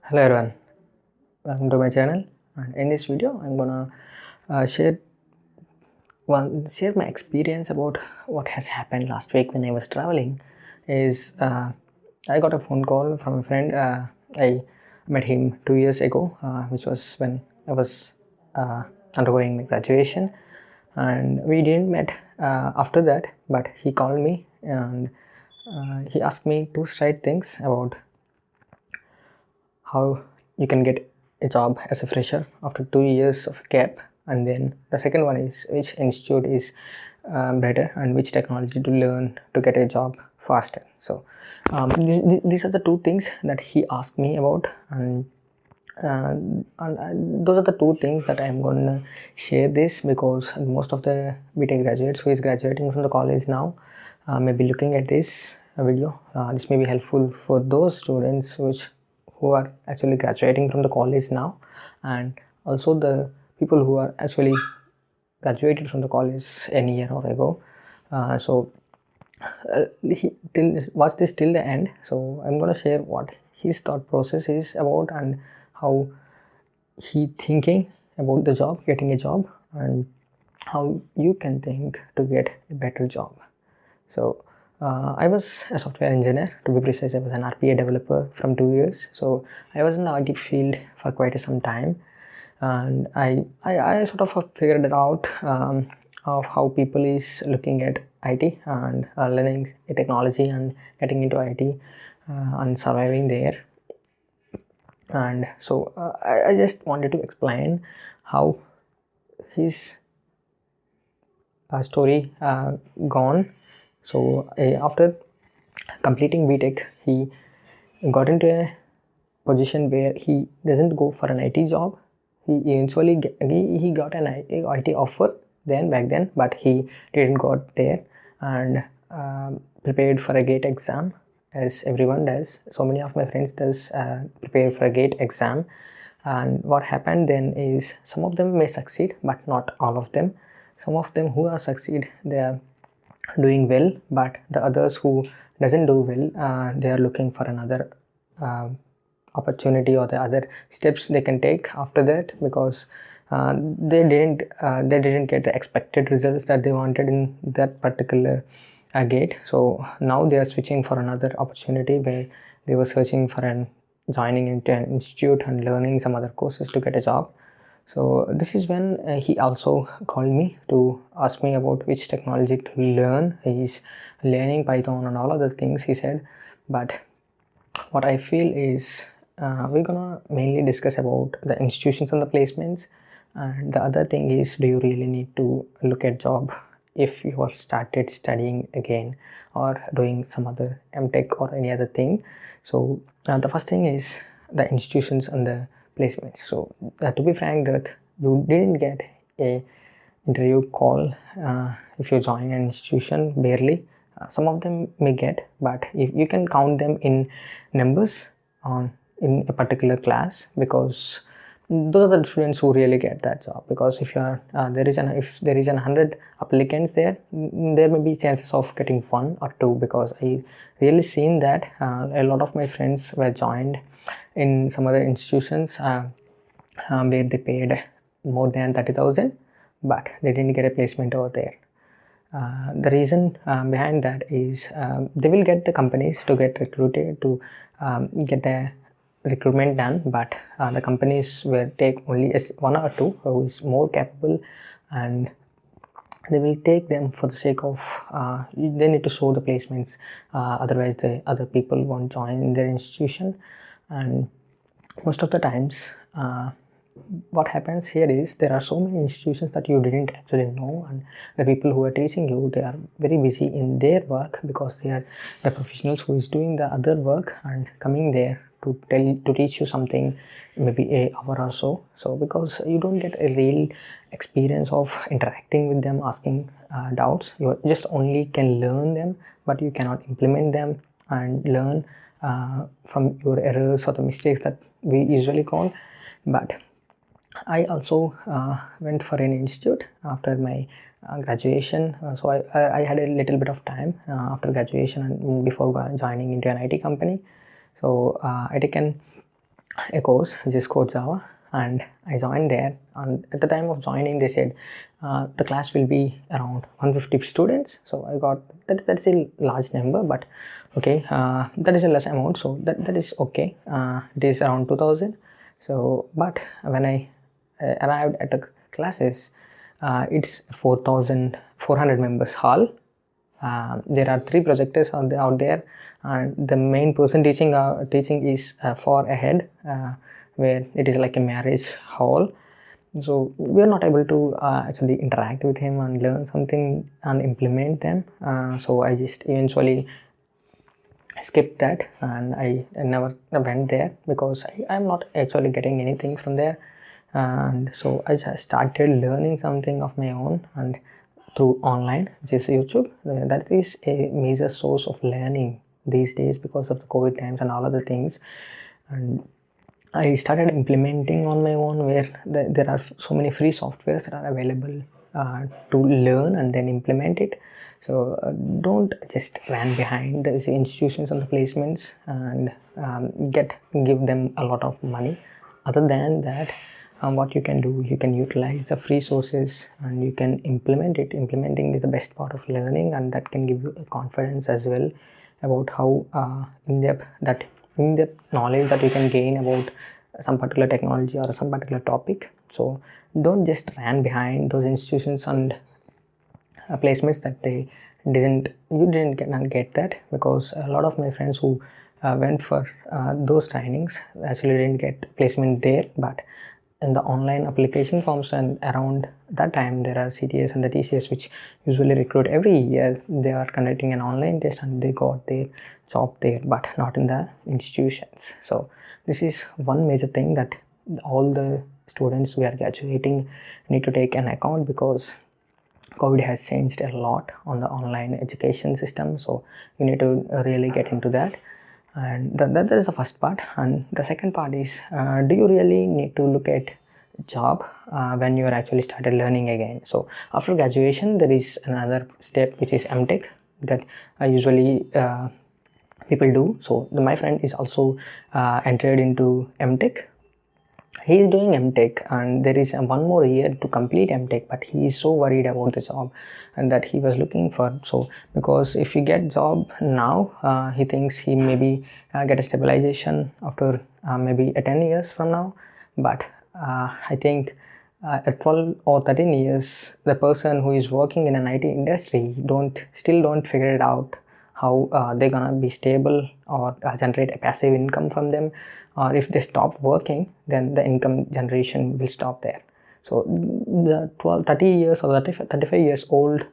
Hello everyone, welcome to my channel. And in this video I'm gonna share my experience about what has happened last week when I was traveling. I got a phone call from a friend. I met him 2 years ago, which was when I was uh, undergoing my graduation, and we didn't met after that, but he called me and he asked me two straight things about how you can get a job as a fresher after 2 years of gap, and then the second one is which institute is better and which technology to learn to get a job faster. So these are the two things that he asked me about, and those are the two things that I'm going to share this, because most of the BTech graduates who is graduating from the college now may be looking at this video. This may be helpful for those students who are actually graduating from the college now, and also the people who are actually graduated from the college a year or ago. Watch this till the end. So I'm going to share what his thought process is about, and how he thinking about the job, getting a job, and how you can think to get a better job. So I was a software engineer, to be precise. I was an RPA developer from 2 years. So I was in the IT field for quite some time, and I sort of figured it out, of how people is looking at IT and learning a technology and getting into IT and surviving there. And so I just wanted to explain how his story gone. So after completing BTech, he got into a position where he doesn't go for an IT job. He eventually he got an IT offer back then, but he didn't got there, and prepared for a GATE exam, as everyone does. So many of my friends does prepare for a GATE exam, and what happened then is some of them may succeed, but not all of them. Some of them who are succeed, they are doing well, but the others who doesn't do well, they are looking for another uh, opportunity or the other steps they can take after that, because they didn't get the expected results that they wanted in that particular gate. So now they are switching for another opportunity, where they were searching for an joining into an institute and learning some other courses to get a job. So this is when he also called me to ask me about which technology to learn. He's learning Python and all other things, he said. But what I feel is we're gonna mainly discuss about the institutions and the placements, and the other thing is, do you really need to look at job if you are started studying again or doing some other MTech or any other thing. So the first thing is the institutions and the placements. So to be frank, that you didn't get a interview call if you join an institution, barely. Some of them may get, but if you can count them in numbers on in a particular class, because those are the students who really get that job. Because if you are if there is 100 applicants there, there may be chances of getting one or two, because I really seen that a lot of my friends were joined in some other institutions where they paid more than 30,000, but they didn't get a placement over there. The reason behind that is they will get the companies to get recruited to get the recruitment done, but the companies will take only one or two who is more capable, and they will take them for the sake of they need to show the placements, otherwise the other people won't join in their institution. And most of the times what happens here is, there are so many institutions that you didn't actually know, and the people who are teaching you, they are very busy in their work, because they are the professionals who is doing the other work and coming there to teach you something, maybe a hour or so. So because you don't get a real experience of interacting with them, asking doubts, you just only can learn them, but you cannot implement them and learn from your errors or the mistakes that we usually call. But I also went for an institute after my graduation. So I had a little bit of time after graduation and before joining into an IT company. So I taken a course which is Code Java, and I joined there. And at the time of joining, they said the class will be around 150 students. So I got that. That's a large number, but okay, that is a less amount, so that is okay. It is around 2000. So, but when I arrived at the classes, it's 4,400 members hall. There are 3 projectors out there, and the main person teaching is far ahead, where it is like a marriage hall. So we are not able to actually interact with him and learn something and implement them. So I just eventually skipped that, and I never went there because I'm not actually getting anything from there. And so I just started learning something of my own, and through online, which is YouTube. That is a major source of learning these days because of the COVID times and all other things. And I started implementing on my own, where there are so many free softwares that are available to learn and then implement it. So don't just run behind the institutions and the placements and give them a lot of money. Other than that, what you can do, you can utilize the free sources and you can implement it. Implementing is the best part of learning, and that can give you a confidence as well about how in-depth knowledge that you can gain about some particular technology or some particular topic. So don't just run behind those institutions and placements that you didn't get that, because a lot of my friends who went for those trainings actually didn't get placement there. But in the online application forms, and around that time there are CTS and the TCS which usually recruit every year. They are conducting an online test and they got their job there, but not in the institutions. So this is one major thing that all the students who are graduating need to take an account, because COVID has changed a lot on the online education system. So you need to really get into that. And that is the first part. And the second part is, do you really need to look at job when you are actually started learning again? So after graduation, there is another step which is MTech, that usually people do. So my friend is also entered into MTech. He is doing MTech, and there is one more year to complete MTech, but he is so worried about the job and that he was looking for. So because if he get job now, he thinks he maybe get a stabilization after maybe 10 years from now. But I think at 12 or 13 years, the person who is working in an IT industry still don't figure it out how they're gonna be stable or generate a passive income from them. Or if they stop working, then the income generation will stop there. So the 30 years or 35 years old,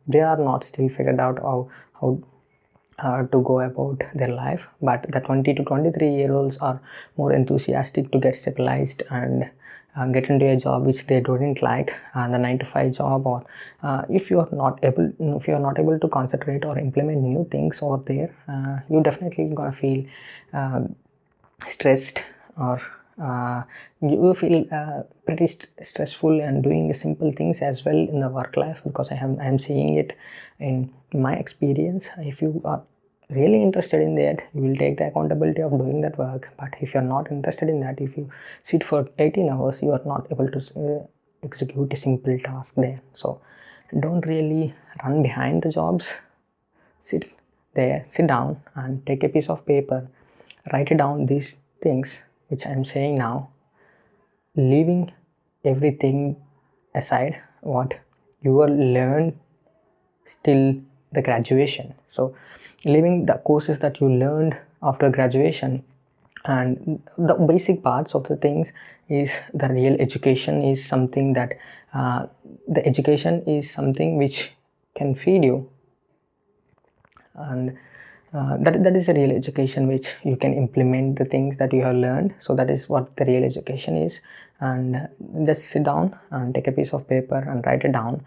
they are not still figured out how to go about their life. But the 20 to 23 year olds are more enthusiastic to get stabilized and get into a job which they don't like, the 9 to 5 job. Or if you are not able to concentrate or implement new things over there, you definitely gonna feel stressed, or you feel pretty stressful and doing simple things as well in the work life, because I am seeing it in my experience. If you are really interested in that, you will take the accountability of doing that work. But if you're not interested in that, if you sit for 18 hours, you are not able to execute a simple task there. So don't really run behind the jobs. Sit down and take a piece of paper, write it down these things which I'm saying now, leaving everything aside what you are learned still the graduation. So leaving the courses that you learned after graduation, and the basic parts of the things is the real education is something that the education is something which can feed you, and that is a real education which you can implement the things that you have learned. So that is what the real education is. And just sit down and take a piece of paper and write it down.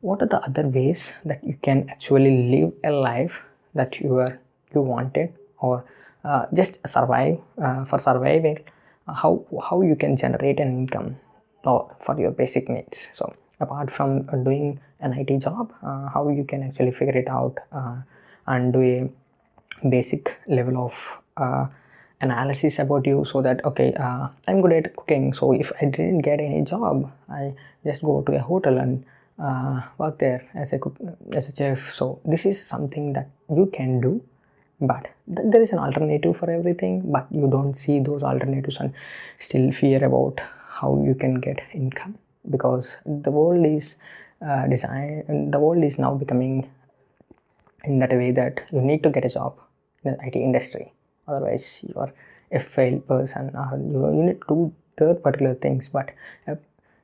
What are the other ways that you can actually live a life that you wanted, or just survive for surviving, how you can generate an income or for your basic needs. So apart from doing an IT job, how you can actually figure it out and do a basic level of analysis about you, so that okay, I'm good at cooking, so if I didn't get any job, I just go to a hotel and work there as a cook, as a chef. So this is something that you can do, but there is an alternative for everything, but you don't see those alternatives and still fear about how you can get income, because the world is the world is now becoming in that way that you need to get a job in the IT industry, otherwise you are a failed person, or you need to do third particular things. But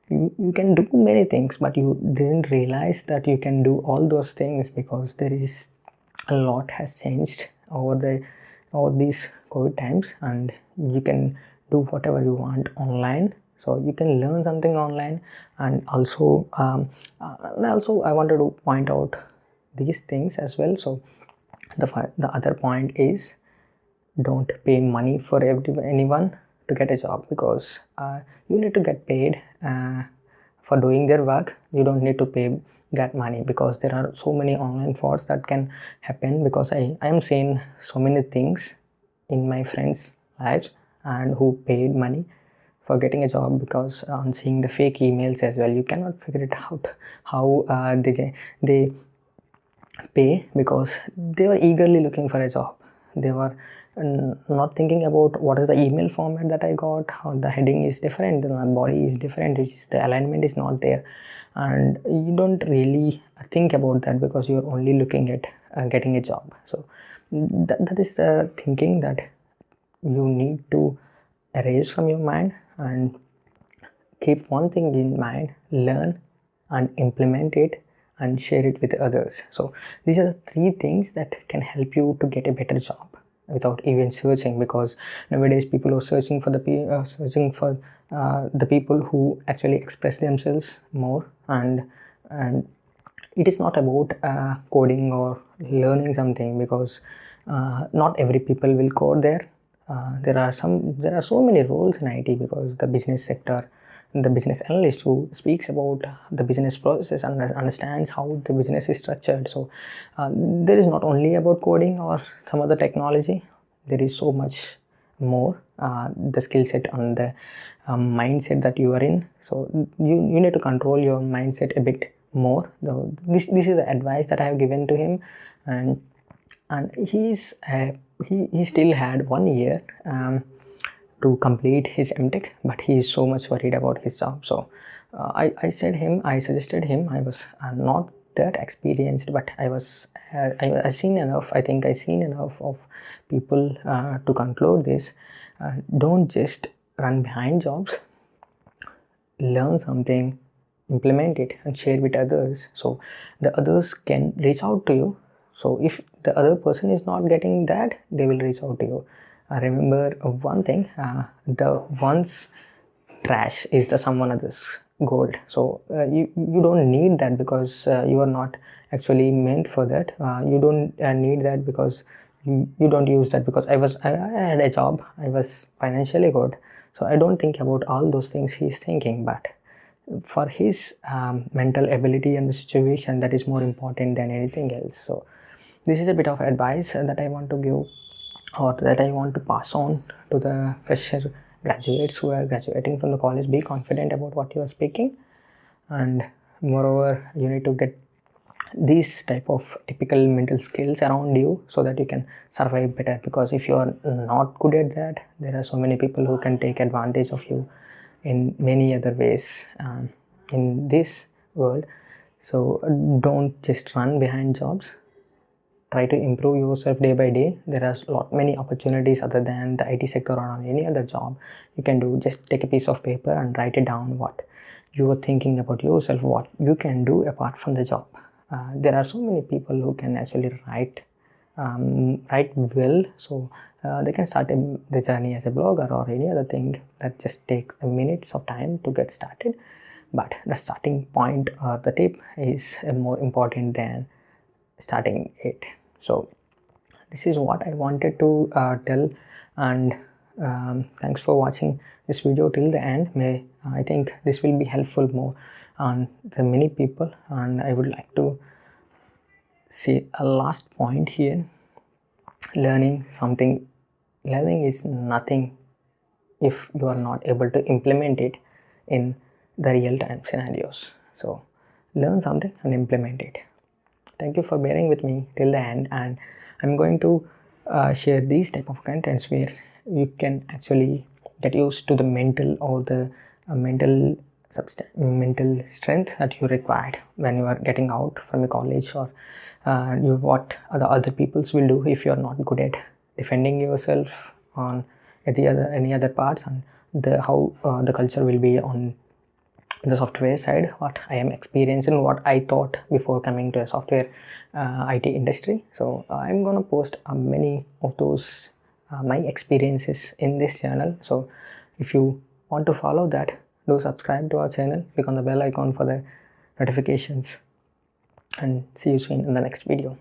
you can do many things, but you didn't realize that you can do all those things, because there is a lot has changed over these COVID times, and you can do whatever you want online. So you can learn something online. And also I wanted to point out these things as well. So the other point is, don't pay money for anyone to get a job, because you need to get paid for doing their work. You don't need to pay that money, because there are so many online frauds that can happen, because I am seeing so many things in my friends' lives and who paid money for getting a job, because on seeing the fake emails as well, you cannot figure it out how they pay, because they were eagerly looking for a job. They were not thinking about what is the email format that I got, how the heading is different, the body is different, which is the alignment is not there, and you don't really think about that, because you're only looking at getting a job. So that is the thinking that you need to erase from your mind, and keep one thing in mind: learn and implement it and share it with others. So these are the three things that can help you to get a better job without even searching, because nowadays people are searching for the people who actually express themselves more. And it is not about coding or learning something, because not every people will code there. There are so many roles in IT, because the business sector, the business analyst who speaks about the business process and understands how the business is structured. So there is not only about coding or some other technology. There is so much more, the skill set and the mindset that you are in. So you need to control your mindset a bit more. This is the advice that I have given to him. And he still had 1 year to complete his MTech, but he is so much worried about his job. So I suggested him. I was not that experienced, but I seen enough. I think I seen enough of people to conclude this. Don't just run behind jobs. Learn something, implement it, and share with others, so the others can reach out to you. So if the other person is not getting that, they will reach out to you. Remember one thing: the one's trash is the someone else's gold. So you don't need that, because you are not actually meant for that. You don't need that, because you don't use that. Because I had a job, I was financially good, so I don't think about all those things he's thinking. But for his mental ability and the situation, that is more important than anything else. So this is a bit of advice that I want to give, or that I want to pass on to the fresher graduates who are graduating from the college. Be confident about what you are speaking, and moreover, you need to get these type of typical mental skills around you, so that you can survive better. Because if you are not good at that, there are so many people who can take advantage of you in many other ways in this world. So don't just run behind jobs. Try to improve yourself day by day. There are many opportunities other than the IT sector or on any other job you can do. Just take a piece of paper and write it down, what you are thinking about yourself, what you can do apart from the job. There are so many people who can actually write well, so they can start the journey as a blogger or any other thing that just takes minutes of time to get started. But the starting point, the tip is more important than starting it. So this is what I wanted to tell. And thanks for watching this video till the end. I think this will be helpful more on the many people. And I would like to see a last point here: learning something learning is nothing if you are not able to implement it in the real time scenarios. So learn something and implement it. Thank you for bearing with me till the end, and I'm going to share these type of contents where you can actually get used to the mental or the mental strength that you required when you are getting out from a college, or what the other peoples will do if you are not good at defending yourself on any other parts, and the how the culture will be on the software side, what I am experiencing, what I thought before coming to a software IT industry. So I'm gonna post many of those my experiences in this channel. So if you want to follow that, do subscribe to our channel, click on the bell icon for the notifications, and see you soon in the next video.